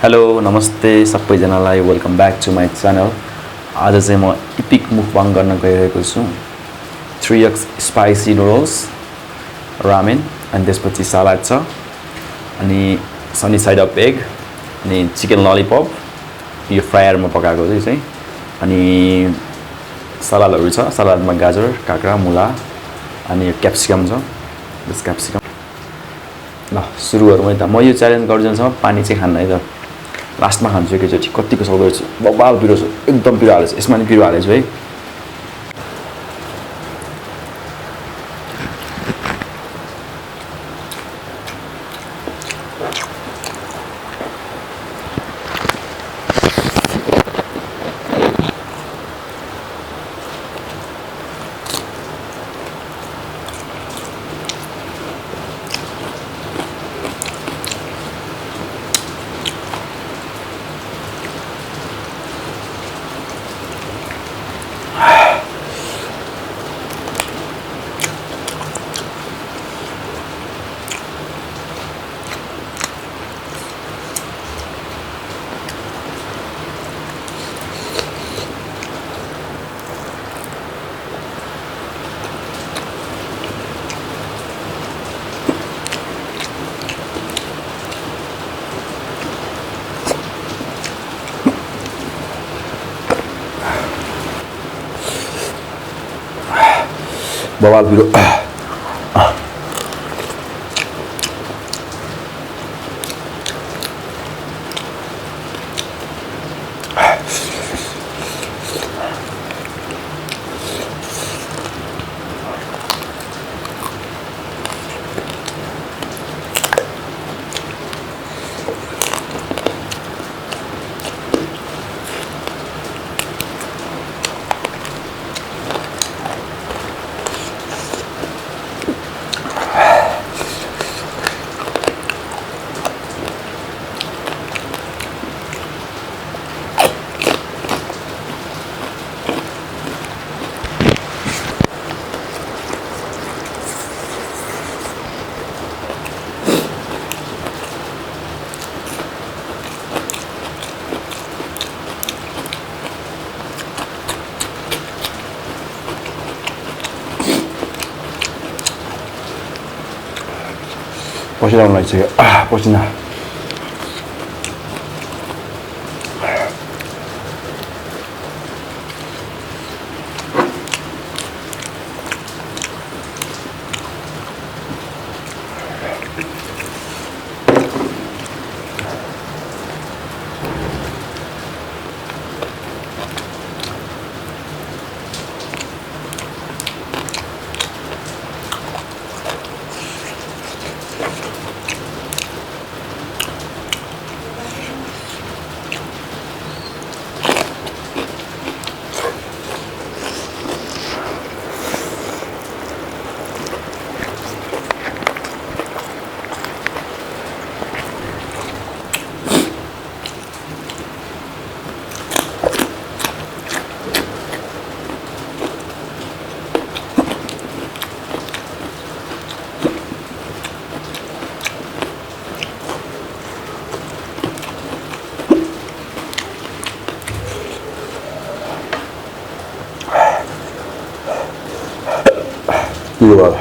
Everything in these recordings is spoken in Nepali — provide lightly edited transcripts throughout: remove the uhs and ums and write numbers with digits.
हेलो नमस्ते सबैजनालाई welcome back to my channel. आज चाहिँ म इपिक मुकबाङ गर्न गइरहेको छु। 3x स्पाइसी नुडल्स रामेन अनि त्यसपछि सलाद छ अनि सनी साइड अफ एग अनि चिकन ललीपप यो फ्रायरमा पकाएको चाहिँ अनि सलादहरु छ। सलादमा गाजर काँक्रा मुला अनि क्याप्सिकम छ। दिस क्याप्सिकम ल सुरु गरौँ है त। म यो च्यालेन्ज गर्दिन्छु पानी चाहिँ खान्न है त। लास्टमा खान्छु एकैचोटि कतिको सक्दो छु। बबाल पिरो छ एकदम पिरो हालेछु। यसमा नि पिरो हालेछु है। बवाल पिरो पसिना आउन लागिसक्यो। पसिना पिरो भयो।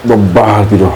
bobal piro.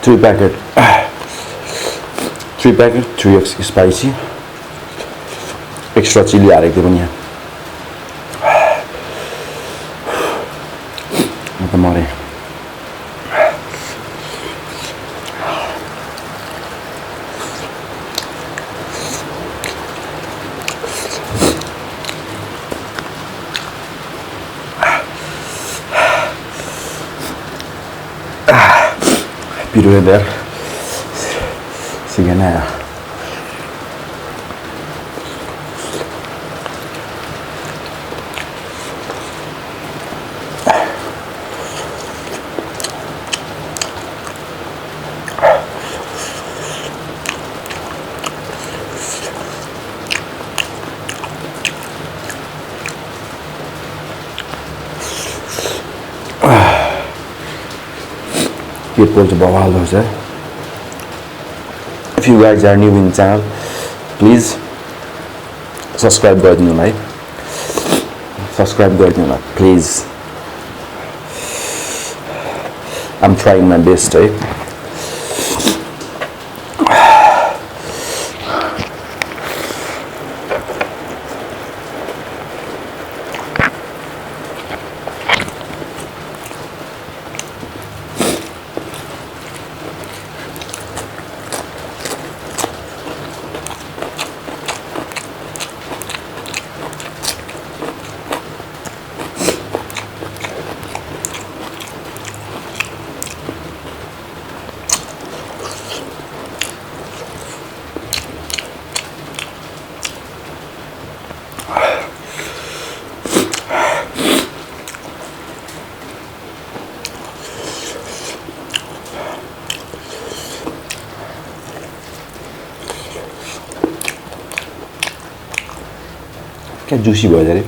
Three packet, 3x spicy. Extra chili हालेको थिएँ पनि यहाँ. म त मरेँ. Pirué there. Sige na. If you guys are new in the channel, please subscribe गरिदिनुलाई. Subscribe गरिदिनुलाई, please. I'm trying my best, है. क्या जुसी भयो अरे.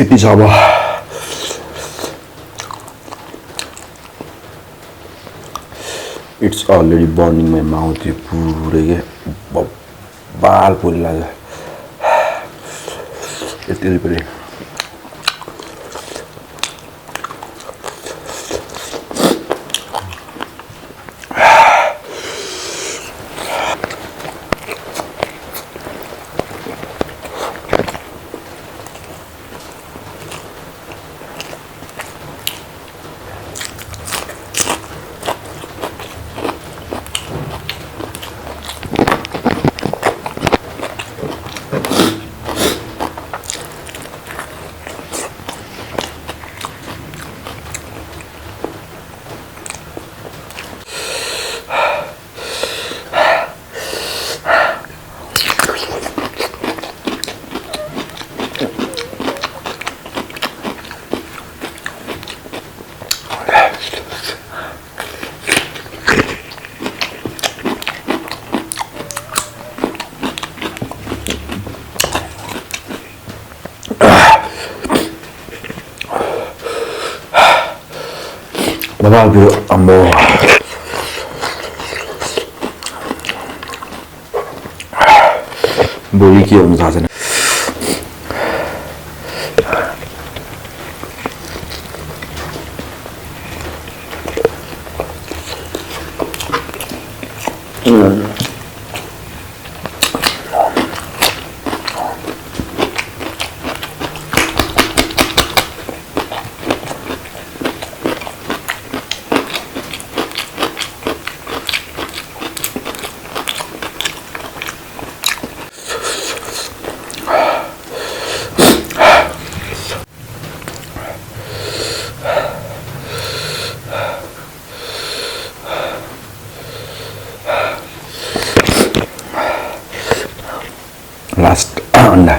यति छ अब. It's already burning my mouth. यो पुरै के बाल पोलिरहेको छ. यति पनि Babal biru ambo. Boli ke हुन्छ थाहा छैन. Last anda.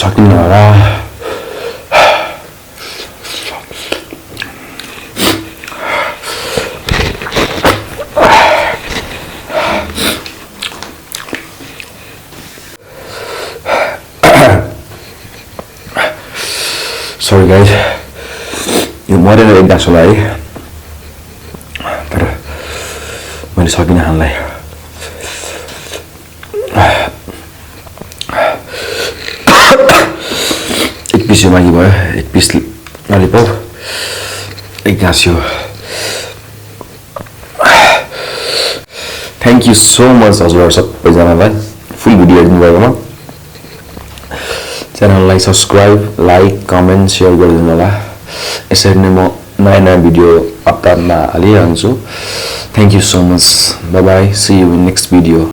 Sakit lah. Sorry guys, यो मरेर एक गाँसो लाग्यो तर मैले सकिनँ हान्लाई. एक पिस मागी भयो, एक पिस लॉलीपॉप, एक गाँस्यो. थ्याङ्क यू सो मच हजुरहरु सबैजनालाई फुल भिडियो हेर्नु भएकोमा. च्यानललाई सब्स्क्राइब, लाइक, कमेन्ट, शेयर गरिदिनु होला. यसरी नै म नयाँ नयाँ भिडियो अपलोडमा हालिरहन्छु. Thank you so much. Bye bye. See you in next video.